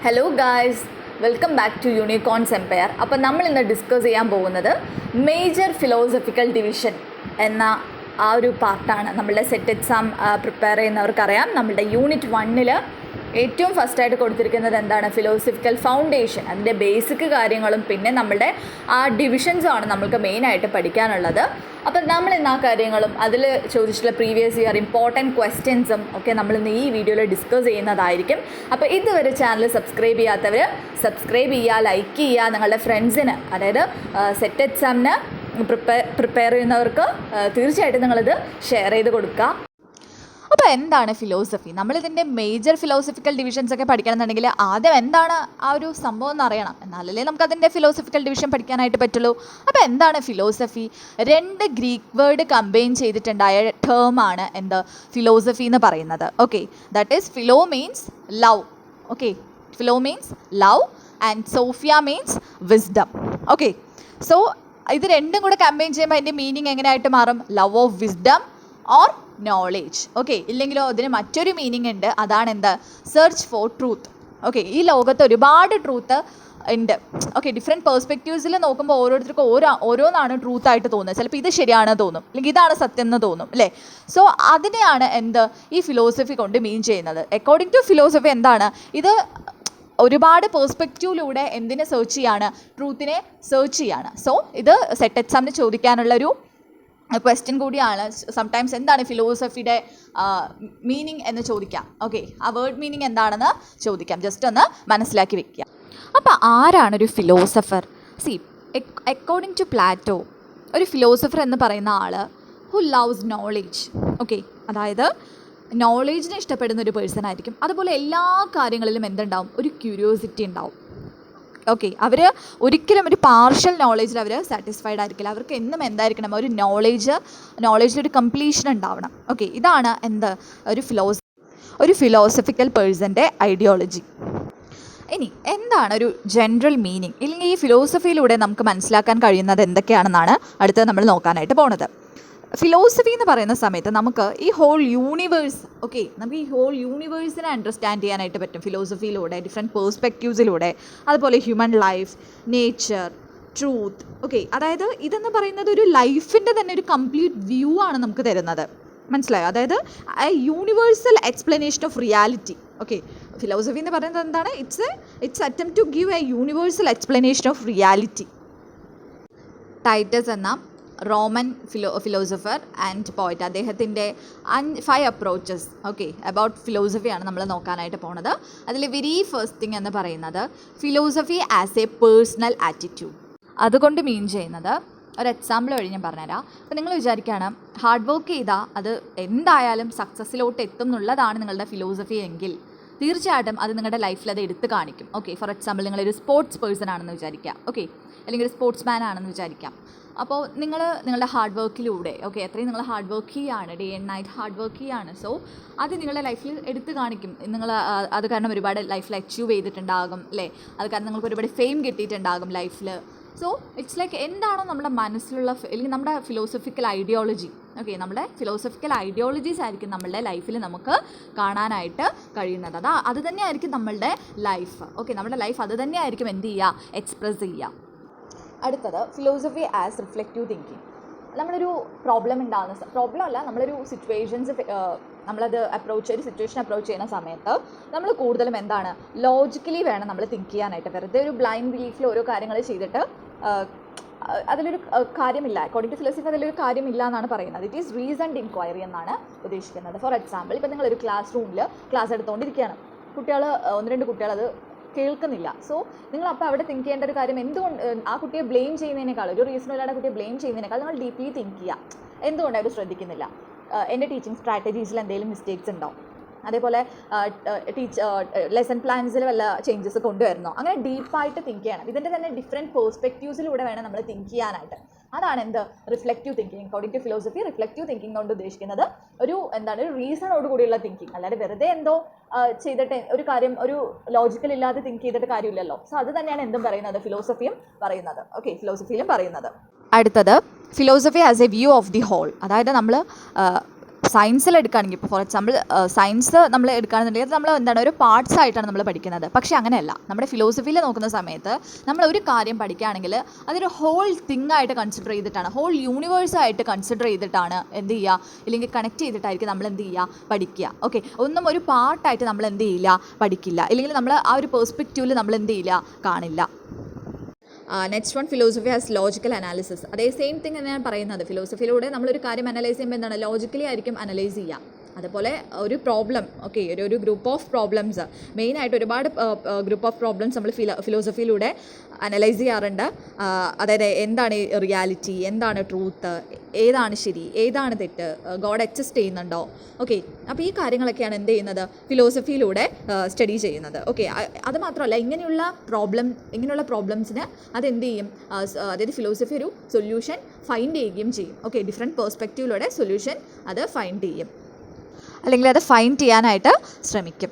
Hello guys, welcome back to Unicorns Empire. അപ്പോൾ നമ്മൾ ഇന്ന് ഡിസ്കസ് ചെയ്യാൻ പോകുന്നത് മേജർ ഫിലോസഫിക്കൽ ഡിവിഷൻ എന്ന ആ ഒരു പാർട്ടാണ്. നമ്മളുടെ സെറ്റ് എക്സാം പ്രിപ്പയർ ചെയ്യുന്നവർക്കറിയാം, നമ്മളുടെ യൂണിറ്റ് 1 ഏറ്റവും ഫസ്റ്റായിട്ട് കൊടുത്തിരിക്കുന്നത് എന്താണ്? ഫിലോസഫിക്കൽ ഫൗണ്ടേഷൻ, അതിൻ്റെ ബേസിക് കാര്യങ്ങളും പിന്നെ നമ്മളുടെ ആ ഡിവിഷൻസും ആണ് നമ്മൾക്ക് മെയിനായിട്ട് പഠിക്കാനുള്ളത്. അപ്പം നമ്മൾ ഇന്ന് ആ കാര്യങ്ങളും അതിൽ ചോദിച്ചിട്ടുള്ള പ്രീവിയസ് ഇയർ ഇമ്പോർട്ടൻറ്റ് ക്വസ്റ്റ്യൻസും ഒക്കെ നമ്മളിന്ന് ഈ വീഡിയോയിൽ ഡിസ്കസ് ചെയ്യുന്നതായിരിക്കും. അപ്പോൾ ഇതുവരെ ചാനൽ സബ്സ്ക്രൈബ് ചെയ്യാത്തവർ സബ്സ്ക്രൈബ് ചെയ്യുക, ലൈക്ക് ചെയ്യുക, നിങ്ങളുടെ ഫ്രണ്ട്സിന്, അതായത് സെറ്റ് എക്സാമിന് പ്രിപ്പയർ ചെയ്യുന്നവർക്ക് തീർച്ചയായിട്ടും നിങ്ങളിത് ഷെയർ ചെയ്ത് കൊടുക്കുക. അപ്പോൾ എന്താണ് ഫിലോസഫി? നമ്മളിതിൻ്റെ മേജർ ഫിലോസഫിക്കൽ ഡിവിഷൻസ് ഒക്കെ പഠിക്കണമെന്നുണ്ടെങ്കിൽ ആദ്യം എന്താണ് ആ ഒരു സംഭവം എന്ന് അറിയണം, എന്നാലല്ലേ നമുക്കതിൻ്റെ ഫിലോസഫിക്കൽ ഡിവിഷൻ പഠിക്കാനായിട്ട് പറ്റുള്ളൂ. അപ്പോൾ എന്താണ് ഫിലോസഫി? 2 ഗ്രീക്ക് വേർഡ് കമ്പൈൻ ചെയ്തിട്ടുണ്ടായ ടേമാണ് എന്ത്? ഫിലോസഫി എന്ന് പറയുന്നത്. Okay, that is philo means love. Okay, philo means love and sophia means wisdom. Okay, so ഇത് രണ്ടും കൂടെ കമ്പൈൻ ചെയ്യുമ്പോൾ അതിൻ്റെ മീനിങ് എങ്ങനെയായിട്ട് മാറും? Love of wisdom or knowledge. Okay, ഇല്ലെങ്കിലോ അതിന് മറ്റൊരു മീനിങ് ഉണ്ട്, അതാണ് എന്ത്? Search for truth. ഓക്കെ, ഈ ലോകത്ത് ഒരുപാട് ട്രൂത്ത് ഉണ്ട്. ഓക്കെ, ഡിഫറെൻറ്റ് പേഴ്സ്പെക്റ്റീവ്സിൽ നോക്കുമ്പോൾ ഓരോരുത്തർക്കും ഓരോന്നാണ് ട്രൂത്തായിട്ട് തോന്നുന്നത്. ചിലപ്പോൾ ഇത് ശരിയാണെന്ന് തോന്നും, അല്ലെങ്കിൽ ഇതാണ് സത്യം എന്ന് തോന്നും, അല്ലേ? സോ അതിനെയാണ് എന്ത് ഈ ഫിലോസഫി കൊണ്ട് മീൻ ചെയ്യുന്നത്. അക്കോർഡിംഗ് ടു ഫിലോസഫി എന്താണ് ഇത്? ഒരുപാട് പേഴ്സ്പെക്റ്റീവിലൂടെ എന്തിനെ സെർച്ച് ചെയ്യാണ്? ട്രൂത്തിനെ സെർച്ച് ചെയ്യാണ്. സോ ഇത് സെറ്റ് എക്സാമിന് ചോദിക്കാനുള്ളൊരു ക്വസ്റ്റ്യൻ കൂടിയാണ്. സംടൈംസ് എന്താണ് ഫിലോസഫിയുടെ മീനിങ് എന്ന് ചോദിക്കാം. ഓക്കെ, ആ വേർഡ് മീനിങ് എന്താണെന്ന് ചോദിക്കാം, ജസ്റ്റ് ഒന്ന് മനസ്സിലാക്കി വെക്കുക. അപ്പോൾ ആരാണൊരു philosopher? See, according to Plato, ഒരു ഫിലോസഫർ എന്ന് പറയുന്ന ആൾ ഹു ലവ്സ് നോളേജ്. ഓക്കെ, അതായത് നോളേജിനെ ഇഷ്ടപ്പെടുന്ന ഒരു പേഴ്സൺ ആയിരിക്കും. അതുപോലെ എല്ലാ കാര്യങ്ങളിലും എന്തുണ്ടാവും? ഒരു ക്യൂരിയോസിറ്റി ഉണ്ടാവും. ഓക്കെ, അവർ ഒരിക്കലും ഒരു പാർഷ്യൽ നോളേജിൽ അവർ സാറ്റിസ്ഫൈഡ് ആയിരിക്കില്ല. അവർക്ക് എന്നും എന്തായിരിക്കണം? ഒരു നോളേജിലൊരു കംപ്ലീഷൻ ഉണ്ടാവണം. ഓക്കെ, ഇതാണ് എന്ത്? ഒരു ഫിലോസഫിക്കൽ പേഴ്സൻ്റെ ഐഡിയോളജി. ഇനി എന്താണ് ഒരു ജനറൽ മീനിങ്, ഇല്ലെങ്കിൽ ഈ ഫിലോസഫിയിലൂടെ നമുക്ക് മനസ്സിലാക്കാൻ കഴിയുന്നത് എന്തൊക്കെയാണെന്നാണ് അടുത്തത് നമ്മൾ നോക്കാനായിട്ട് പോണത്. ഫിലോസഫി എന്ന് പറയുന്ന സമയത്ത് നമുക്ക് ഈ ഹോൾ യൂണിവേഴ്സ്, ഓക്കെ, നമുക്ക് ഈ ഹോൾ യൂണിവേഴ്സിനെ അണ്ടർസ്റ്റാൻഡ് ചെയ്യാനായിട്ട് പറ്റും ഫിലോസഫിയിലൂടെ, ഡിഫറെൻറ്റ് പേഴ്സ്പെക്റ്റീവ്സിലൂടെ. അതുപോലെ human life, nature, truth. Okay, അതായത് ഇതെന്ന് പറയുന്നത് ഒരു ലൈഫിൻ്റെ തന്നെ ഒരു കംപ്ലീറ്റ് വ്യൂ ആണ് നമുക്ക് തരുന്നത്. മനസ്സിലായോ? അതായത് universal explanation of reality. Okay, philosophy എന്ന് പറയുന്നത് എന്താണ്? It's attempt to give a universal explanation of reality. Titus എന്ന റോമൻ ഫിലോസഫർ ആൻഡ് പോയറ്റ്, അദ്ദേഹത്തിൻ്റെ 5 അപ്രോച്ചസ് ഓക്കെ അബൌട്ട് ഫിലോസഫിയാണ് നമ്മൾ നോക്കാനായിട്ട് പോണത്. അതിൽ വെരി ഫസ്റ്റ് തിങ് എന്ന് പറയുന്നത് philosophy as A personal attitude. അതുകൊണ്ട് മീൻ ചെയ്യുന്നത് ഒരു എക്സാമ്പിൾ വഴി ഞാൻ പറഞ്ഞുതരാം. അപ്പോൾ നിങ്ങൾ വിചാരിക്കുകയാണ് ഹാർഡ് വർക്ക് ചെയ്താൽ അത് എന്തായാലും സക്സസ്സിലോട്ട് എത്തും എന്നുള്ളതാണ് നിങ്ങളുടെ ഫിലോസഫി എങ്കിൽ തീർച്ചയായിട്ടും അത് നിങ്ങളുടെ ലൈഫിൽ അത് എടുത്ത് കാണിക്കും. ഓക്കെ, ഫോർ എക്സാമ്പിൾ നിങ്ങളൊരു സ്പോർട്സ് പേഴ്സൺ ആണെന്ന് വിചാരിക്കാം. ഓക്കെ, അല്ലെങ്കിൽ ഒരു സ്പോർട്സ് മാൻ ആണെന്ന് വിചാരിക്കാം. അപ്പോൾ നിങ്ങളുടെ ഹാർഡ് വർക്കിലൂടെ, ഓക്കെ, അത്രയും നിങ്ങൾ ഹാർഡ് വർക്ക് ചെയ്യുകയാണ്, day and night hard work ചെയ്യുകയാണ്. സോ അത് നിങ്ങളുടെ ലൈഫിൽ എടുത്ത് കാണിക്കും. നിങ്ങൾ അത് കാരണം ഒരുപാട് ലൈഫിൽ അച്ചീവ് ചെയ്തിട്ടുണ്ടാകും, അല്ലേ? അത് കാരണം നിങ്ങൾക്ക് ഒരുപാട് ഫെയിം കിട്ടിയിട്ടുണ്ടാകും ലൈഫിൽ. സോ ഇറ്റ്സ് ലൈക്ക് എന്താണോ നമ്മുടെ മനസ്സിലുള്ള, അല്ലെങ്കിൽ നമ്മുടെ ഫിലോസഫിക്കൽ ഐഡിയോളജി, ഓക്കെ, നമ്മുടെ ഫിലോസഫിക്കൽ ഐഡിയോളജീസ് ആയിരിക്കും നമ്മളുടെ ലൈഫിൽ നമുക്ക് കാണാനായിട്ട് കഴിയുന്നത്. അത് തന്നെയായിരിക്കും നമ്മളുടെ ലൈഫ്. ഓക്കെ, നമ്മുടെ ലൈഫ് അത് തന്നെയായിരിക്കും എന്ത് ചെയ്യുക? എക്സ്പ്രസ് ചെയ്യുക. അടുത്തത് ഫിലോസഫി ആസ് റിഫ്ലെക്റ്റീവ് തിങ്കിങ്. നമ്മളൊരു പ്രോബ്ലം അല്ല, നമ്മളൊരു നമ്മളത് ഒരു സിറ്റുവേഷൻ അപ്രോച്ച് ചെയ്യുന്ന സമയത്ത് നമ്മൾ കൂടുതലും എന്താണ്? ലോജിക്കലി വേണം നമ്മൾ തിങ്ക് ചെയ്യാനായിട്ട്. വെറുതെ ഒരു ബ്ലൈൻഡ് ബിലീഫിൽ ഓരോ കാര്യങ്ങൾ ചെയ്തിട്ട് അതിലൊരു കാര്യമില്ല. അക്കോർഡിംഗ് ടു ഫിലോസഫി അതിലൊരു കാര്യമില്ല എന്നാണ് പറയുന്നത്. ഇറ്റ് ഈസ് റീസൺഡ് ഇൻക്വയറി എന്നാണ് ഉദ്ദേശിക്കുന്നത്. ഫോർ എക്സാമ്പിൾ, ഇപ്പോൾ നിങ്ങളൊരു ക്ലാസ് റൂമിൽ ക്ലാസ് എടുത്തുകൊണ്ടിരിക്കുകയാണ്, 1-2 കുട്ടികൾ അത് കേൾക്കുന്നില്ല. സോ നിങ്ങൾ അപ്പോൾ അവിടെ തിങ്ക് ചെയ്യേണ്ട ഒരു കാര്യം, എന്തുകൊണ്ട് ആ കുട്ടിയെ ബ്ലെയിം ചെയ്യുന്നതിനേക്കാൾ, ഒരു റീസൺ ഇല്ലാതെ കുട്ടിയെ ബ്ലെയിം ചെയ്യുന്നതിനേക്കാൾ നിങ്ങൾ ഡീപ്ലി തിങ്ക് ചെയ്യുക, എന്തുകൊണ്ട് അവർ ശ്രദ്ധിക്കുന്നില്ല, എൻ്റെ ടീച്ചിങ് സ്ട്രാറ്റജീസിൽ എന്തെങ്കിലും മിസ്റ്റേക്സ് ഉണ്ടോ, അതേപോലെ ലെസൺ പ്ലാൻസിൽ വല്ല ചേഞ്ചസ് കൊണ്ടുവരണോ, അങ്ങനെ ഡീപ്പായിട്ട് തിങ്ക് ചെയ്യണം. ഇതിൻ്റെ തന്നെ ഡിഫറെൻറ്റ് പേഴ്സ്പെക്റ്റീവ്സിലൂടെ വേണം നമ്മൾ തിങ്ക് ചെയ്യാനായിട്ട്. അതാണ് എന്ത്? Reflective thinking. According to philosophy reflective thinking കൊണ്ട് ഉദ്ദേശിക്കുന്നത് ഒരു റീസണോട് കൂടിയുള്ള തിങ്കിങ്, അല്ലാതെ വെറുതെ എന്തോ ചെയ്തിട്ട് ഒരു കാര്യം ഒരു ലോജിക്കൽ ഇല്ലാതെ തിങ്ക് ചെയ്തിട്ട് കാര്യമില്ലല്ലോ. സോ അത് തന്നെയാണ് എന്തും പറയുന്നത്? ഫിലോസഫിയും പറയുന്നത്. ഓക്കെ, ഫിലോസഫിയിലും പറയുന്നത്. അടുത്തത് philosophy as a view of the whole. അതായത് നമ്മൾ സയൻസിൽ എടുക്കുകയാണെങ്കിൽ ഇപ്പോൾ ഫോർ എക്സാമ്പിൾ സയൻസ് നമ്മൾ എടുക്കുകയാണെന്നുണ്ടെങ്കിൽ നമ്മൾ എന്താണ് ഒരു പാർട്സ് ആയിട്ടാണ് നമ്മൾ പഠിക്കുന്നത്. പക്ഷേ അങ്ങനെയല്ല, നമ്മുടെ ഫിലോസഫിയിൽ നോക്കുന്ന സമയത്ത് നമ്മൾ ഒരു കാര്യം പഠിക്കുകയാണെങ്കിൽ അതൊരു ഹോൾ തിങ് ആയിട്ട് കൺസിഡർ ചെയ്തിട്ടാണ്, ഹോൾ യൂണിവേഴ്സായിട്ട് കൺസിഡർ ചെയ്തിട്ടാണ് എന്ത് ചെയ്യുക, ഇല്ലെങ്കിൽ കണക്ട് ചെയ്തിട്ടായിരിക്കും നമ്മൾ എന്ത് ചെയ്യുക, പഠിക്കുക. ഓക്കെ, ഒന്നും ഒരു പാർട്ടായിട്ട് നമ്മൾ എന്ത് ചെയ്യില്ല, പഠിക്കില്ല, ഇല്ലെങ്കിൽ നമ്മൾ ആ ഒരു പെർസ്പെക്റ്റീവിൽ നമ്മൾ എന്ത് ചെയ്യില്ല, കാണില്ല. Next one, philosophy has logical analysis. അതേ സെയിം തിങ് തന്നെയാണ് പറയുന്നത്. ഫിലോസഫിയിലൂടെ നമ്മളൊരു കാര്യം അനലൈസ് ചെയ്യുമ്പോൾ എന്താണ്, ലോജിക്കലി ആയിരിക്കും അനലൈസ് ചെയ്യുക. അതുപോലെ ഒരു പ്രോബ്ലം, ഓക്കെ, ഒരു ഗ്രൂപ്പ് ഓഫ് പ്രോബ്ലംസ്, മെയിനായിട്ട് ഒരുപാട് ഗ്രൂപ്പ് ഓഫ് പ്രോബ്ലംസ് നമ്മൾ ഫിലോസഫിയിലൂടെ അനലൈസ് ചെയ്യാറുണ്ട്. അതായത് എന്താണ് റിയാലിറ്റി, എന്താണ് ട്രൂത്ത്, ഏതാണ് ശരി, ഏതാണ് തെറ്റ്, ഗോഡ് എക്സിസ്റ്റ് ചെയ്യുന്നുണ്ടോ, ഓക്കെ. അപ്പോൾ ഈ കാര്യങ്ങളൊക്കെയാണ് എന്ത് ചെയ്യുന്നത്, ഫിലോസഫിയിലൂടെ സ്റ്റഡി ചെയ്യുന്നത്. ഓക്കെ, അത് മാത്രമല്ല, ഇങ്ങനെയുള്ള പ്രോബ്ലംസിന് അതെന്ത് ചെയ്യും, അതായത് ഫിലോസഫി ഒരു സൊല്യൂഷൻ ഫൈൻഡ് ചെയ്യുകയും ചെയ്യും. ഓക്കെ, ഡിഫറെൻറ്റ് പെർസ്പെക്റ്റീവിലൂടെ സൊല്യൂഷൻ അത് ഫൈൻഡ് ചെയ്യും, അല്ലെങ്കിൽ അത് ഫൈൻഡ് ചെയ്യാനായിട്ട് ശ്രമിക്കും.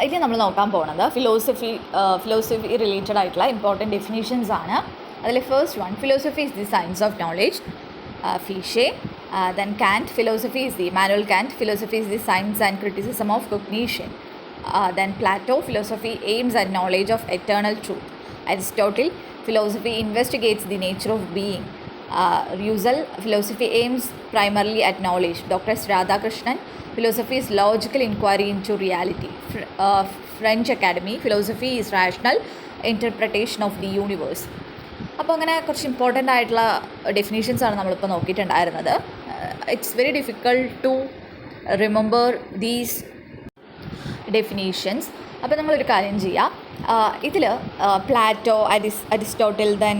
ഇനി നമ്മൾ നോക്കാൻ പോകുന്നത് ഫിലോസഫി റിലേറ്റഡ് ആയിട്ടുള്ള ഇമ്പോർട്ടൻറ്റ് ഡെഫിനേഷൻസ് ആണ്. അതിൽ first one, philosophy is the science of knowledge, Fichte. Then Kant, philosophy is the Immanuel Kant, philosophy is the science and criticism of cognition. Then Plato, philosophy aims at knowledge of eternal truth. Aristotle, philosophy investigates the nature of being. Russell, philosophy aims primarily at knowledge. Dr. Radhakrishnan, philosophy is logical inquiry into reality. French Academy, philosophy is rational interpretation of the universe. അപ്പോൾ അങ്ങനെ കുറച്ച് important ആയിട്ടുള്ള definitions ആണ് നമ്മളിപ്പോൾ നോക്കിയിട്ടുണ്ടായിരുന്നത്. It's very difficult to remember these definitions. അപ്പോൾ നമ്മളൊരു കാര്യം ചെയ്യാം, ഇതിൽ Plato, Aristotle, then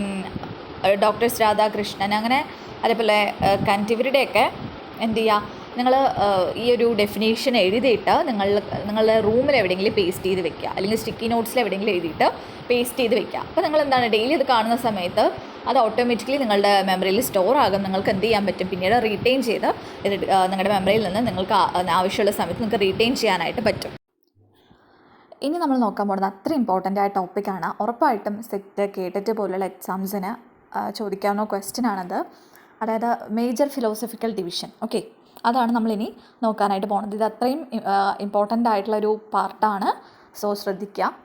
doctor Radhakrishnan, അങ്ങനെ അതേപോലെ കന്റ്, ഇവരുടെയൊക്കെ എന്ത് ചെയ്യുക, നിങ്ങൾ ഈ ഒരു ഡെഫിനേഷൻ എഴുതിയിട്ട് നിങ്ങളുടെ റൂമിൽ എവിടെയെങ്കിലും പേസ്റ്റ് ചെയ്ത് വെക്കുക, അല്ലെങ്കിൽ സ്റ്റിക്കി നോട്ട്സിൽ എവിടെയെങ്കിലും എഴുതിയിട്ട് പേസ്റ്റ് ചെയ്ത് വെക്കുക. അപ്പോൾ നിങ്ങൾ എന്താണ്, ഡെയിലി ഇത് കാണുന്ന സമയത്ത് അത് ഓട്ടോമാറ്റിക്കലി നിങ്ങളുടെ മെമ്മറിയിൽ സ്റ്റോർ ആകും. നിങ്ങൾക്ക് എന്ത് ചെയ്യാൻ പറ്റും, പിന്നീട് റീറ്റെയിൻ ചെയ്ത് ഇത് നിങ്ങളുടെ മെമ്മറിയിൽ നിന്ന് നിങ്ങൾക്ക് ആവശ്യമുള്ള സമയത്ത് നിങ്ങൾക്ക് റീറ്റെയിൻ ചെയ്യാനായിട്ട് പറ്റും. ഇനി നമ്മൾ നോക്കാൻ പോകുന്നത് അത്ര ഇമ്പോർട്ടൻ്റ് ആയ ടോപ്പിക്കാണ്. ഉറപ്പായിട്ടും സെറ്റ്, കേട്ടിട്ട് പോലുള്ള എക്സാംസിന് ചോദിക്കാവുന്ന ക്വസ്റ്റ്യനാണത്. അതായത് മേജർ ഫിലോസഫിക്കൽ ഡിവിഷൻ. ഓക്കെ, അതാണ് നമ്മളിനി നോക്കാനായിട്ട് പോകുന്നത്. ഇത് അത്രയും ഇമ്പോർട്ടൻ്റ് ആയിട്ടുള്ളൊരു പാർട്ടാണ്, സോ ശ്രദ്ധിക്കുക.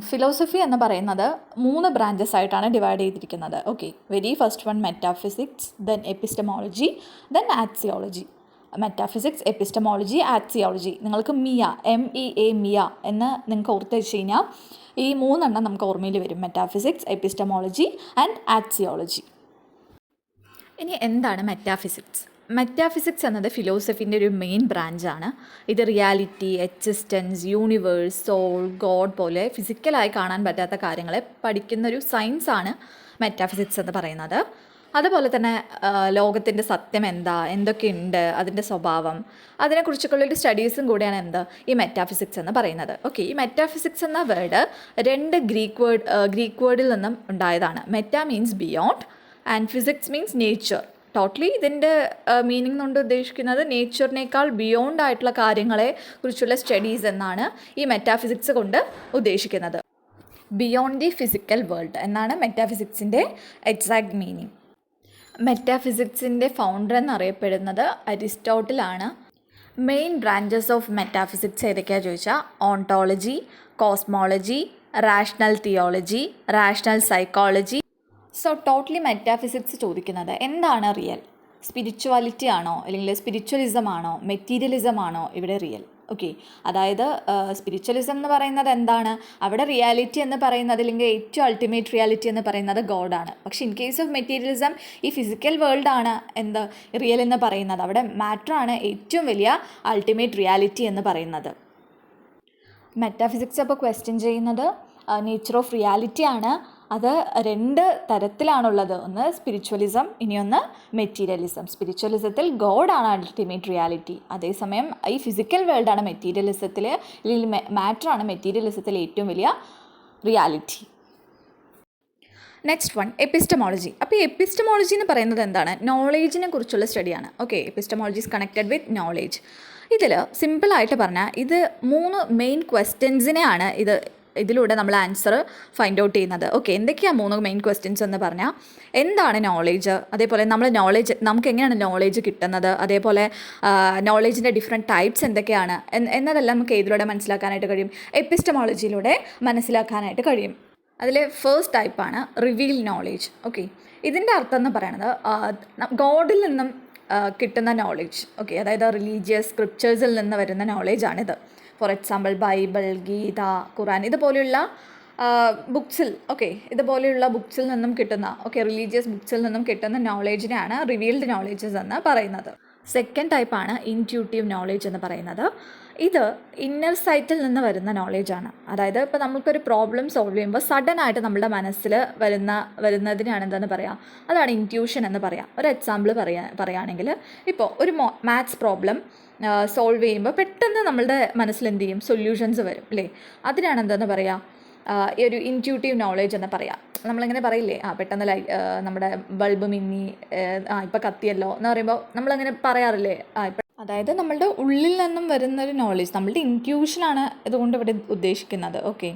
ഫിലോസഫി എന്ന് പറയുന്നത് 3 ബ്രാഞ്ചസ് ആയിട്ടാണ് ഡിവൈഡ് ചെയ്തിരിക്കുന്നത്. Okay, very first one metaphysics, then epistemology, then axiology. Metaphysics, epistemology, axiology. നിങ്ങൾക്ക് MEA മിയ എന്ന് നിങ്ങൾക്ക് ഓർത്ത് വെച്ച് കഴിഞ്ഞാൽ ഈ 3 നമുക്ക് ഓർമ്മയിൽ വരും: മെറ്റാഫിസിക്സ്, എപ്പിസ്റ്റമോളജി ആൻഡ് ആക്സിയോളജി. ഇനി എന്താണ് മെറ്റാഫിസിക്സ്? മെറ്റാഫിസിക്സ് എന്നത് ഫിലോസഫിൻ്റെ ഒരു മെയിൻ ബ്രാഞ്ചാണ്. ഇത് reality, existence, universe, soul, god പോലെ ഫിസിക്കലായി കാണാൻ പറ്റാത്ത കാര്യങ്ങളെ പഠിക്കുന്നൊരു സയൻസാണ് മെറ്റാഫിസിക്സ് എന്ന് പറയുന്നത്. അതുപോലെ തന്നെ ലോകത്തിൻ്റെ സത്യം എന്തൊക്കെയുണ്ട്, അതിൻ്റെ സ്വഭാവം, അതിനെക്കുറിച്ചൊക്കെയുള്ളൊരു സ്റ്റഡീസും കൂടിയാണ് ഈ മെറ്റാഫിസിക്സ് എന്ന് പറയുന്നത്. ഓക്കെ, ഈ മെറ്റാഫിസിക്സ് എന്ന വേർഡ് 2 ഗ്രീക്ക് വേർഡിൽ നിന്നും ഉണ്ടായതാണ്. Meta means beyond and physics means nature. Totally ഇതിൻ്റെ മീനിങ് കൊണ്ട് ഉദ്ദേശിക്കുന്നത് നേച്ചറിനേക്കാൾ ബിയോണ്ട് ആയിട്ടുള്ള കാര്യങ്ങളെ കുറിച്ചുള്ള സ്റ്റഡീസ് എന്നാണ് ഈ മെറ്റാഫിസിക്സ് കൊണ്ട് ഉദ്ദേശിക്കുന്നത്. ബിയോണ്ട് ദി ഫിസിക്കൽ വേൾഡ് എന്നാണ് മെറ്റാഫിസിക്സിൻ്റെ എക്സാക്ട് മീനിങ്. മെറ്റാഫിസിക്സിൻ്റെ ഫൗണ്ടർ എന്നറിയപ്പെടുന്നത് അരിസ്റ്റോട്ടിലാണ്. മെയിൻ ബ്രാഞ്ചസ് ഓഫ് മെറ്റാഫിസിക്സ് ഏതൊക്കെയാണെന്ന് ചോദിച്ചാൽ ontology, cosmology, rational theology, rational psychology. So totally metaphysics ചോദിക്കുന്നത് എന്താണ് റിയൽ? സ്പിരിച്വാലിറ്റി ആണോ, അല്ലെങ്കിൽ സ്പിരിച്വലിസം ആണോ, മെറ്റീരിയലിസം ആണോ ഇവിടെ റിയൽ? ഓക്കെ, അതായത് സ്പിരിച്വലിസം എന്ന് പറയുന്നത് എന്താണ്, അവിടെ റിയാലിറ്റി എന്ന് പറയുന്നത്, അല്ലെങ്കിൽ ഏറ്റവും അൾട്ടിമേറ്റ് റിയാലിറ്റി എന്ന് പറയുന്നത് ഗോഡാണ്. പക്ഷേ ഇൻ കേസ് ഓഫ് മെറ്റീരിയലിസം ഈ ഫിസിക്കൽ വേൾഡാണ് റിയൽ എന്ന് പറയുന്നത്. അവിടെ മാറ്ററാണ് ഏറ്റവും വലിയ അൾട്ടിമേറ്റ് റിയാലിറ്റി എന്ന് പറയുന്നത്. മെറ്റാഫിസിക്സ് അപ്പോൾ ക്വസ്റ്റ്യൻ ചെയ്യുന്നത് നേച്ചർ ഓഫ് റിയാലിറ്റി ആണ്. അത് 2 തരത്തിലാണുള്ളത്. ഒന്ന് സ്പിരിച്വലിസം, ഇനിയൊന്ന് മെറ്റീരിയലിസം. സ്പിരിച്വലിസത്തിൽ ഗോഡാണ് അൾട്ടിമേറ്റ് റിയാലിറ്റി, അതേസമയം ഈ ഫിസിക്കൽ വേൾഡാണ് മെറ്റീരിയലിസത്തിൽ, അല്ലെങ്കിൽ മാറ്ററാണ് മെറ്റീരിയലിസത്തിൽ ഏറ്റവും വലിയ റിയാലിറ്റി. Next one, epistemology. അപ്പോൾ ഈ എപ്പിസ്റ്റമോളജി എന്ന് പറയുന്നത് എന്താണ്? നോളേജിനെ കുറിച്ചുള്ള സ്റ്റഡിയാണ്. Okay, epistemology is connected with knowledge. ഇതിൽ സിമ്പിളായിട്ട് പറഞ്ഞാൽ ഇത് 3 മെയിൻ ക്വസ്റ്റ്യൻസിനെയാണ് ഇത് ഇതിലൂടെ നമ്മൾ ആൻസർ ഫൈൻഡ് ഔട്ട് ചെയ്യുന്നത്. ഓക്കെ, എന്തൊക്കെയാണ് 3 മെയിൻ ക്വസ്റ്റ്യൻസ് എന്ന് പറഞ്ഞാൽ എന്താണ് നോളേജ്, അതേപോലെ നമ്മൾ നമുക്ക് എങ്ങനെയാണ് നോളേജ് കിട്ടുന്നത്, അതേപോലെ നോളേജിൻ്റെ ഡിഫറെൻറ്റ് ടൈപ്സ് എന്തൊക്കെയാണ് എന്നതെല്ലാം നമുക്ക് ഇതിലൂടെ മനസ്സിലാക്കാനായിട്ട് കഴിയും, എപ്പിസ്റ്റമോളജിയിലൂടെ മനസ്സിലാക്കാനായിട്ട് കഴിയും. അതിലെ ഫസ്റ്റ് ടൈപ്പാണ് റിവീൽ നോളേജ്. ഓക്കെ, ഇതിൻ്റെ അർത്ഥം എന്ന് പറയുന്നത് ഗോഡിൽ നിന്നും കിട്ടുന്ന നോളേജ്. ഓക്കെ, അതായത് റിലീജിയസ് സ്ക്രിപ്റ്റേഴ്സിൽ നിന്ന് വരുന്ന നോളേജാണിത്. ഫോർ എക്സാമ്പിൾ ബൈബിൾ, ഗീത, ഖുറാൻ ഇതുപോലെയുള്ള ബുക്സിൽ, ഇതുപോലെയുള്ള ബുക്സിൽ നിന്നും കിട്ടുന്ന റിലീജിയസ് ബുക്സിൽ നിന്നും കിട്ടുന്ന നോളേജിനെയാണ് റിവീൽഡ് നോളേജസ് എന്ന് പറയുന്നത്. സെക്കൻഡ് ടൈപ്പാണ് ഇൻറ്റ്യൂട്ടീവ് നോളേജ് എന്ന് പറയുന്നത്. ഇത് ഇന്നർ സൈറ്റിൽ നിന്ന് വരുന്ന നോളേജാണ്. അതായത് ഇപ്പോൾ നമുക്കൊരു പ്രോബ്ലം സോൾവ് ചെയ്യുമ്പോൾ സഡനായിട്ട് നമ്മുടെ മനസ്സിൽ വരുന്നതിനാണ് എന്തെന്ന് പറയാം, അതാണ് ഇൻറ്റ്യൂഷൻ എന്ന് പറയാം. ഒരു എക്സാമ്പിൾ പറയുകയാണെങ്കിൽ ഇപ്പോൾ ഒരു മാത്സ് പ്രോബ്ലം സോൾവ് ചെയ്യുമ്പോൾ പെട്ടെന്ന് നമ്മളുടെ മനസ്സിൽ എന്ത് ചെയ്യും, സൊല്യൂഷൻസ് വരും അല്ലേ, അതിനാണ് എന്തെന്ന് പറയാം, ഈ ഒരു ഇൻറ്റ്യൂട്ടീവ് നോളേജ് എന്ന് പറയാം. നമ്മളിങ്ങനെ പറയില്ലേ, പെട്ടെന്ന് നമ്മുടെ ബൾബ് മിന്നി, ഇപ്പോൾ കത്തിയല്ലോ എന്ന് പറയുമ്പോൾ നമ്മളങ്ങനെ പറയാറില്ലേ, അതായത് നമ്മളുടെ ഉള്ളിൽ നിന്നും വരുന്നൊരു നോളേജ്, നമ്മളുടെ ഇൻറ്റ്യൂഷനാണ് ഇതുകൊണ്ട് ഇവിടെ ഉദ്ദേശിക്കുന്നത്. Okay,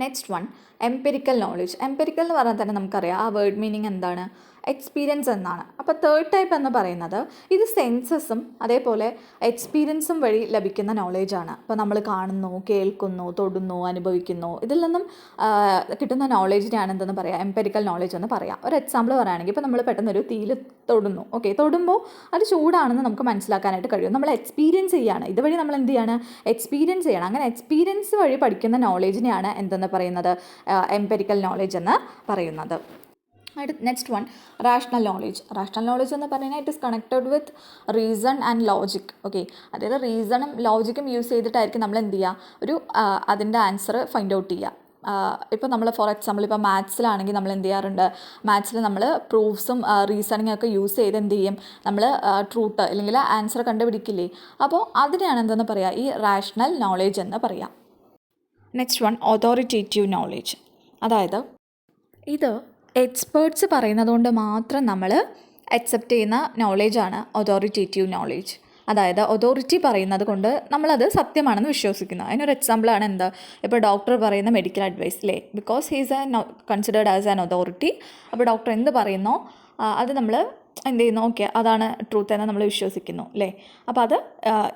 next one empirical knowledge. Empirical എന്ന് പറഞ്ഞാൽ തന്നെ നമുക്കറിയാം ആ വേർഡ് മീനിങ് എന്താണ്, എക്സ്പീരിയൻസ് എന്നാണ്. അപ്പോൾ തേർഡ് ടൈപ്പ് എന്ന് പറയുന്നത് ഇത് സെൻസസും അതേപോലെ എക്സ്പീരിയൻസും വഴി ലഭിക്കുന്ന നോളേജാണ്. അപ്പോൾ നമ്മൾ കാണുന്നു, കേൾക്കുന്നു, തൊടുന്നു, അനുഭവിക്കുന്നു, ഇതിൽ നിന്നും കിട്ടുന്ന നോളേജിനെയാണ് എന്തെന്ന് പറയാം, എംപിരിക്കൽ നോളേജ് എന്ന് പറയാം. ഒരു എക്സാമ്പിൾ പറയുകയാണെങ്കിൽ ഇപ്പോൾ നമ്മൾ പെട്ടെന്നൊരു തീയിൽ തൊടുന്നു. തൊടുമ്പോൾ അത് ചൂടാണെന്ന് നമുക്ക് മനസ്സിലാക്കാനായിട്ട് കഴിയും. നമ്മൾ എക്സ്പീരിയൻസ് ചെയ്യുകയാണ്, ഇതുവഴി നമ്മൾ എന്ത് ചെയ്യാണ്, എക്സ്പീരിയൻസ് ചെയ്യണം. അങ്ങനെ എക്സ്പീരിയൻസ് വഴി പഠിക്കുന്ന നോളേജിനെയാണ് എന്തെന്ന് പറയുന്നത്, എംപിരിക്കൽ നോളേജ് എന്ന് പറയുന്നത്. Next one rational knowledge. Rational knowledge എന്ന് പറഞ്ഞാൽ it is connected with reason and logic. Okay, അതായത് റീസണും ലോജിക്കും യൂസ് ചെയ്തിട്ടായിരിക്കും നമ്മൾ എന്ത് ചെയ്യുക, അതിൻ്റെ ആൻസർ ഫൈൻഡ് ഔട്ട് ചെയ്യുക. ഇപ്പോൾ നമ്മൾ ഫോർ എക്സാമ്പിൾ ഇപ്പോൾ മാത്സിലാണെങ്കിൽ നമ്മൾ എന്ത് ചെയ്യാറുണ്ട്, മാത്സിൽ നമ്മൾ പ്രൂഫ്സും റീസണിങ് ഒക്കെ യൂസ് ചെയ്ത് എന്ത് ചെയ്യും, നമ്മൾ ട്രൂത്ത് അല്ലെങ്കിൽ ആൻസർ കണ്ടുപിടിക്കില്ലേ. അപ്പോൾ അതിനെയാണ് എന്തെന്ന് പറയുക, ഈ റാഷണൽ നോളേജ് എന്ന് പറയാം. Next one authoritative knowledge. അതായത് ഇത് എക്സ്പേർട്സ് പറയുന്നത് കൊണ്ട് മാത്രം നമ്മൾ അക്സെപ്റ്റ് ചെയ്യുന്ന നോളേജാണ് ഓതോറിറ്റേറ്റീവ് നോളേജ്. അതായത് അതോറിറ്റി പറയുന്നത് കൊണ്ട് നമ്മളത് സത്യമാണെന്ന് വിശ്വസിക്കുന്നു. അതിനൊരു എക്സാമ്പിളാണ് എന്ത്, ഇപ്പോൾ ഡോക്ടർ പറയുന്ന മെഡിക്കൽ അഡ്വൈസ് അല്ലേ, because he is considered as an authority. അപ്പോൾ ഡോക്ടർ എന്ത് പറയുന്നോ അത് നമ്മൾ എന്ത് ചെയ്യുന്നു, ഓക്കെ അതാണ് ട്രൂത്ത് എന്ന് നമ്മൾ വിശ്വസിക്കുന്നു അല്ലേ. അപ്പോൾ അത്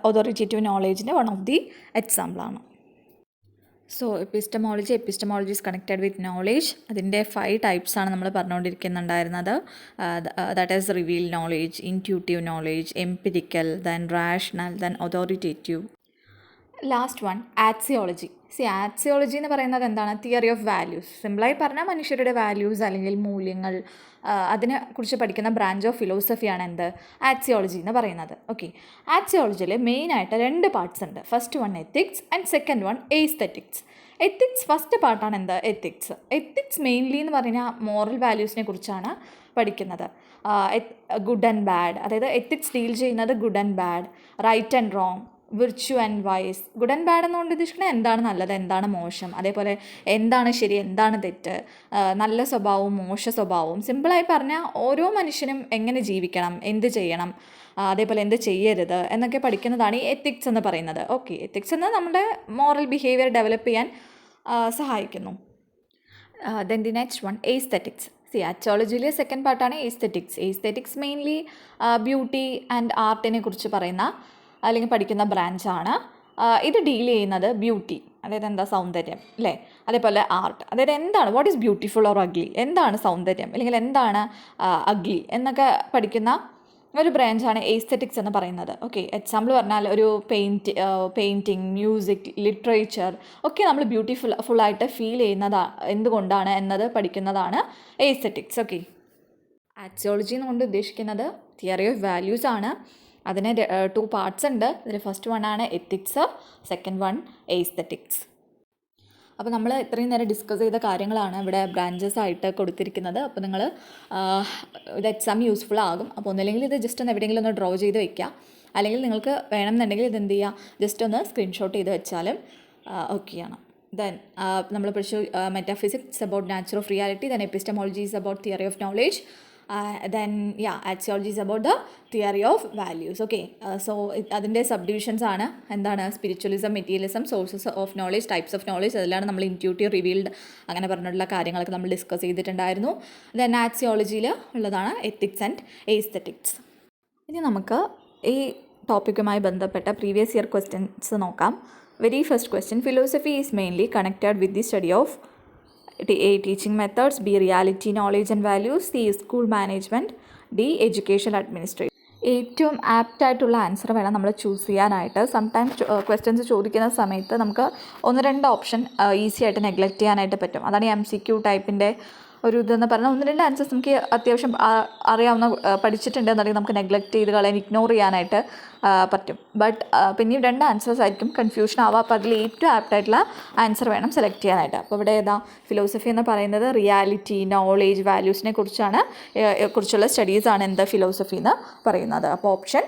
അതോറിറ്റേറ്റീവ് നോളേജിൻ്റെ വൺ ഓഫ് ദി എക്സാമ്പിളാണ്. So epistemology is connected with knowledge. അതിൻ്റെ 5 ടൈപ്സാണ് നമ്മൾ പറഞ്ഞുകൊണ്ടിരിക്കുന്നുണ്ടായിരുന്നത്. That is reveal knowledge, intuitive knowledge, empirical, then rational, then authoritative. Last one axiology. Axiology എന്ന് പറയുന്നത് എന്താണ്, തിയറി ഓഫ് വാല്യൂസ്. സിമ്പിളായി പറഞ്ഞാൽ മനുഷ്യരുടെ വാല്യൂസ് അല്ലെങ്കിൽ മൂല്യങ്ങൾ അതിനെക്കുറിച്ച് പഠിക്കുന്ന ബ്രാഞ്ച് ഓഫ് ഫിലോസഫിയാണ് എന്ത്, ആക്സിയോളജി എന്ന് പറയുന്നത്. ഓക്കെ, ആക്സിയോളജിയിൽ മെയിനായിട്ട് 2 പാർട്സ് ഉണ്ട്. First one ethics and second one aesthetics. Ethics first പാർട്ടാണ് എന്ത്, എത്തിക്സ് മെയിൻലി എന്ന് പറഞ്ഞാൽ മോറൽ വാല്യൂസിനെ കുറിച്ചാണ് പഠിക്കുന്നത്. ഗുഡ് ആൻഡ് ബാഡ്, അതായത് എത്തിക്സ് ഡീൽ ചെയ്യുന്നത് good and bad, right and wrong, virtue and vice. Good and bad എന്നുകൊണ്ട് ഉദ്ദേശിക്കുന്നത് എന്താണ് നല്ലത്, എന്താണ് മോശം, അതേപോലെ എന്താണ് ശരി, എന്താണ് തെറ്റ്, നല്ല സ്വഭാവവും മോശ സ്വഭാവവും. സിമ്പിളായി പറഞ്ഞാൽ ഓരോ മനുഷ്യനും എങ്ങനെ ജീവിക്കണം, എന്ത് ചെയ്യണം, അതേപോലെ എന്ത് ചെയ്യരുത് എന്നൊക്കെ പഠിക്കുന്നതാണ് ഈ എത്തിക്സ് എന്ന് പറയുന്നത്. ഓക്കെ, എത്തിക്സ് എന്ന് നമ്മുടെ മോറൽ ബിഹേവിയർ ഡെവലപ്പ് ചെയ്യാൻ സഹായിക്കുന്നു. Then the next one aesthetics. ആക്സിയോളജിയിലെ സെക്കൻഡ് പാർട്ടാണ് എസ്തെറ്റിക്സ് മെയിൻലി ബ്യൂട്ടി ആൻഡ് ആർട്ടിനെ കുറിച്ച് പറയുന്ന അല്ലെങ്കിൽ പഠിക്കുന്ന ബ്രാഞ്ചാണ്. ഇത് ഡീൽ ചെയ്യുന്നത് ബ്യൂട്ടി, അതായത് എന്താ സൗന്ദര്യം അല്ലേ, അതേപോലെ ആർട്ട്, അതായത് എന്താണ് what is beautiful or ugly, എന്താണ് സൗന്ദര്യം അല്ലെങ്കിൽ എന്താണ് അഗ്ലി എന്നൊക്കെ പഠിക്കുന്ന ഒരു ബ്രാഞ്ചാണ് എസ്തെറ്റിക്സ് എന്ന് പറയുന്നത്. ഓക്കെ, എക്സാമ്പിൾ പറഞ്ഞാൽ ഒരു പെയിൻറ്റിങ്, മ്യൂസിക്, ലിറ്ററേച്ചർ ഒക്കെ നമ്മൾ ഫുള്ളായിട്ട് ഫീൽ ചെയ്യുന്നത് എന്തുകൊണ്ടാണ് എന്നത് പഠിക്കുന്നതാണ് എസ്തെറ്റിക്സ്. ഓക്കെ, ആക്സിയോളജി എന്നുകൊണ്ട് ഉദ്ദേശിക്കുന്നത് തിയറി ഓഫ് വാല്യൂസ് ആണ്. അതിന് 2 പാർട്സ് ഉണ്ട്. ഇതിൽ ഫസ്റ്റ് വൺ ആണ് എത്തിക്സ്, സെക്കൻഡ് വൺ എസ്തെറ്റിക്സ്. അപ്പോൾ നമ്മൾ ഇത്രയും നേരം ഡിസ്കസ് ചെയ്ത കാര്യങ്ങളാണ് ഇവിടെ ബ്രാഞ്ചസ് ആയിട്ട് കൊടുത്തിരിക്കുന്നത്. അപ്പോൾ നിങ്ങൾ ഇത് എക്സാം യൂസ്ഫുൾ ആകും. അപ്പോൾ ഒന്നില്ലെങ്കിൽ ഇത് ജസ്റ്റ് ഒന്ന് എവിടെയെങ്കിലും ഒന്ന് ഡ്രോ ചെയ്ത് വെക്കുക, അല്ലെങ്കിൽ നിങ്ങൾക്ക് വേണമെന്നുണ്ടെങ്കിൽ ഇത് എന്ത് ചെയ്യുക, ജസ്റ്റ് ഒന്ന് സ്ക്രീൻഷോട്ട് ചെയ്ത് വെച്ചാലും ഓക്കെയാണ്. ദെൻ നമ്മൾ പഠിച്ചു metaphysics about nature of reality, then epistemology is about theory of knowledge, then yeah, axiology is about the theory of values. Okay, so അതിൻ്റെ സബ്ഡിവിഷൻസ് ആണ് എന്താണ് spiritualism, materialism, sources of knowledge, types of knowledge. അതിലാണ് നമ്മൾ intuitive, revealed അങ്ങനെ പറഞ്ഞിട്ടുള്ള കാര്യങ്ങളൊക്കെ നമ്മൾ discuss ചെയ്തിട്ടുണ്ടായിരുന്നു. ദെൻ ആക്സിയോളജിയിൽ ഉള്ളതാണ് എത്തിക്സ് ആൻഡ് എസ്തെറ്റിക്സ്. ഇനി നമുക്ക് ഈ ടോപ്പിക്കുമായി ബന്ധപ്പെട്ട പ്രീവിയസ് ഇയർ ക്വസ്റ്റ്യൻസ് നോക്കാം. Very first question, philosophy is mainly connected with the study of A. Teaching methods, B. Reality, knowledge and values, C. School management, D. Education administration. ഏറ്റവും ആപ്റ്റായിട്ടുള്ള answer വേണം നമ്മൾ choose ചെയ്യാനായിട്ട്. Sometimes questions ചോദിക്കുന്ന സമയത്ത് നമുക്ക് 1-2 option easy ആയിട്ട് neglect ചെയ്യാനായിട്ട് പറ്റും. അതാണ് ഈ MCQ ടൈപ്പിൻ്റെ ഒരു ഇതെന്ന് പറഞ്ഞാൽ 1-2 ആൻസേഴ്സ് നമുക്ക് അത്യാവശ്യം അറിയാവുന്ന പഠിച്ചിട്ടുണ്ടെന്നുണ്ടെങ്കിൽ നമുക്ക് നെഗ്ലക്റ്റ് ചെയ്ത് കളയാൻ, ഇഗ്നോർ ചെയ്യാനായിട്ട് പറ്റും. ബട്ട് പിന്നീട് 2 ആൻസേഴ്സ് ആയിരിക്കും കൺഫ്യൂഷൻ ആവുക. അപ്പോൾ അതിൽ ഏറ്റവും ആപ്റ്റായിട്ടുള്ള ആൻസർ വേണം സെലക്ട് ചെയ്യാനായിട്ട്. അപ്പോൾ ഇവിടെ ഏതാ ഫിലോസഫി എന്ന് പറയുന്നത് റിയാലിറ്റി, നോളേജ്, വാല്യൂസിനെ കുറിച്ചുള്ള സ്റ്റഡീസാണ് എന്ത് ഫിലോസഫി എന്ന് പറയുന്നത്. അപ്പോൾ option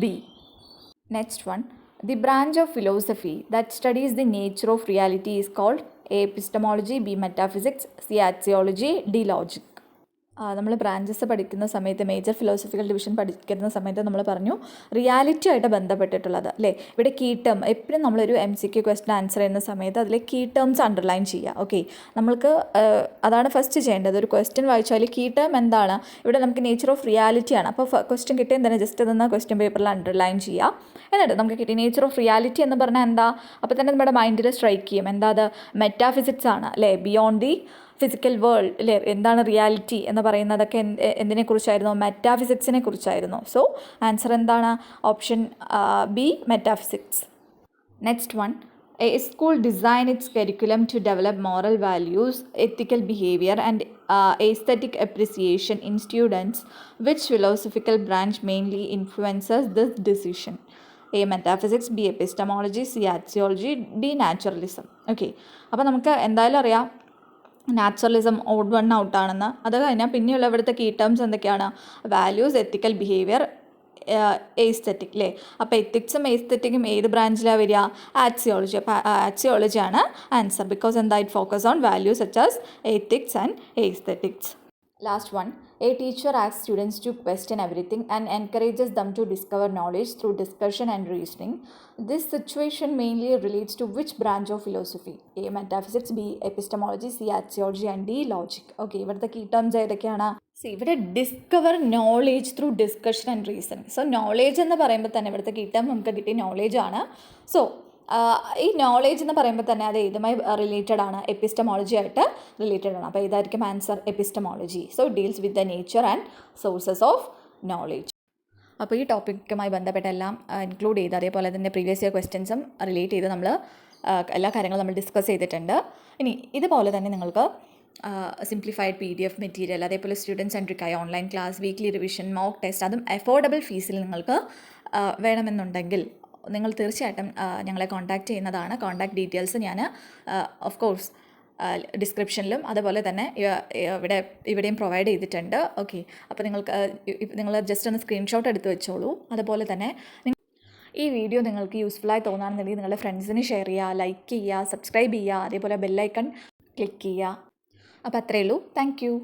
B. Next one, the branch of philosophy that studies the nature of reality is called A. Epistemology, B. Metaphysics, C. Axiology, D. Logic. നമ്മൾ ബ്രാഞ്ചസ് പഠിക്കുന്ന സമയത്ത്, മേജർ ഫിലോസഫിക്കൽ ഡിവിഷൻ പഠിക്കുന്ന സമയത്ത് നമ്മൾ പറഞ്ഞു റിയാലിറ്റി ആയിട്ട് ബന്ധപ്പെട്ടിട്ടുള്ളത് അല്ലേ. ഇവിടെ കീ ടേം എപ്പോഴും നമ്മളൊരു MCQ ക്വസ്റ്റൻ ആൻസർ ചെയ്യുന്ന സമയത്ത് അതിലെ കീ ടേംസ് അണ്ടർലൈൻ ചെയ്യുക. ഓക്കെ, നമ്മൾക്ക് അതാണ് ഫസ്റ്റ് ചെയ്യേണ്ടത്. ഒരു ക്വസ്റ്റ്യൻ വായിച്ചാൽ കീ ടേം എന്താണ്, ഇവിടെ നമുക്ക് നേച്ചർ ഓഫ് റിയാലിറ്റി ആണ്. അപ്പോൾ ക്വസ്റ്റ്യൻ കിട്ടിയാൽ തന്നെ ജസ്റ്റ് അതൊന്ന് ക്വസ്റ്റ്യൻ പേപ്പറിൽ അണ്ടർലൈൻ ചെയ്യുക. എന്നിട്ട് നമുക്ക് കിട്ടിയ നേച്ചർ ഓഫ് റിയാലിറ്റി എന്ന് പറഞ്ഞാൽ എന്താ, അപ്പോൾ തന്നെ നമ്മുടെ മൈൻഡിൽ സ്ട്രൈക്ക് ചെയ്യും എന്താ അത് മെറ്റാഫിസിക്സ് ആണ് അല്ലേ. ബിയോണ്ട് ദി ഫിസിക്കൽ വേൾഡ് അല്ലേ, എന്താണ് റിയാലിറ്റി എന്ന് പറയുന്നതൊക്കെ എന്തിനെക്കുറിച്ചായിരുന്നു, മെറ്റാഫിസിക്സിനെ കുറിച്ചായിരുന്നു. സോ ആൻസർ എന്താണ്, option B, metaphysics. Next one, a school design its curriculum to develop moral values, ethical behaviour and aesthetic appreciation in students. Which philosophical branch mainly influences this decision? A. Metaphysics, B. Epistemology, C. Axiology, D. Naturalism. Okay, അപ്പോൾ നമുക്ക് എന്തായാലും അറിയാം naturalism odd one ഔട്ടാണെന്ന്. അത് കഴിഞ്ഞാൽ പിന്നെയുള്ള ഇവിടുത്തെ key terms എന്തൊക്കെയാണ്, values, ethical behaviour, aesthetic അല്ലേ. അപ്പോൾ എത്തിക്സും എസ്തെറ്റിക്കും ഏത് ബ്രാഞ്ചിലാണ് വരിക, ആക്സിയോളജി. അപ്പോൾ ആക്സിയോളജിയാണ് ആൻസർ. ബിക്കോസ് എന്താ, it focus on values such as ethics and aesthetics. Last one, a teacher asks students to question everything and encourages them to discover knowledge through discussion and reasoning. This situation mainly relates to which branch of philosophy? A. Metaphysics, B. Epistemology, C. Axiology and D. Logic. Okay, ഇവിടുത്തെ key terms ഏതൊക്കെയാണ്, ഇവിടെ discover knowledge through discussion and reasoning. So knowledge എന്ന് പറയുമ്പോൾ തന്നെ ഇവിടുത്തെ key term നമുക്ക് കിട്ടിയ knowledge ആണ്. സോ ഈ നോളേജ് എന്ന് പറയുമ്പോൾ തന്നെ അത് ഏതുമായി റിലേറ്റഡ് ആണ്, എപ്പിസ്റ്റമോളജി ആയിട്ട് റിലേറ്റഡ് ആണ്. അപ്പോൾ ഇതായിരിക്കും answer, epistemology. So deals with the nature and sources of knowledge. അപ്പോൾ ഈ ടോപ്പിക്കുമായി ബന്ധപ്പെട്ട എല്ലാം ഇൻക്ലൂഡ് ചെയ്ത്, അതേപോലെ തന്നെ പ്രീവിയസ് ഇയർ ക്വസ്റ്റ്യൻസും റിലേറ്റ് ചെയ്ത് നമ്മൾ എല്ലാ കാര്യങ്ങളും നമ്മൾ ഡിസ്കസ് ചെയ്തിട്ടുണ്ട്. ഇനി ഇതുപോലെ തന്നെ നിങ്ങൾക്ക് സിംപ്ലിഫൈഡ് PDF മെറ്റീരിയൽ, അതേപോലെ സ്റ്റുഡൻറ്റ് സെൻട്രിക്കായ online class, weekly revision, mock test, അതും അഫോർഡബിൾ ഫീസിൽ നിങ്ങൾക്ക് വേണമെന്നുണ്ടെങ്കിൽ നിങ്ങൾ തീർച്ചയായിട്ടും ഞങ്ങളെ കോൺടാക്റ്റ് ചെയ്യുന്നതാണ്. കോൺടാക്റ്റ് ഡീറ്റെയിൽസ് ഞാൻ ഓഫ് കോഴ്സ് ഡിസ്ക്രിപ്ഷനിലും അതുപോലെ തന്നെ ഇവിടെയും പ്രൊവൈഡ് ചെയ്തിട്ടുണ്ട്. ഓക്കെ, അപ്പോൾ നിങ്ങൾ ജസ്റ്റ് ഒന്ന് സ്ക്രീൻഷോട്ട് എടുത്ത് വെച്ചോളൂ. അതുപോലെ തന്നെ ഈ വീഡിയോ നിങ്ങൾക്ക് യൂസ്ഫുള്ളായി തോന്നുകയാണെന്നുണ്ടെങ്കിൽ നിങ്ങളുടെ ഫ്രണ്ട്സിന് ഷെയർ ചെയ്യുക, ലൈക്ക് ചെയ്യുക, സബ്സ്ക്രൈബ് ചെയ്യുക, അതേപോലെ ബെല്ലൈക്കൺ ക്ലിക്ക് ചെയ്യുക. അപ്പോൾ അത്രയേ ഉള്ളൂ. Thank you.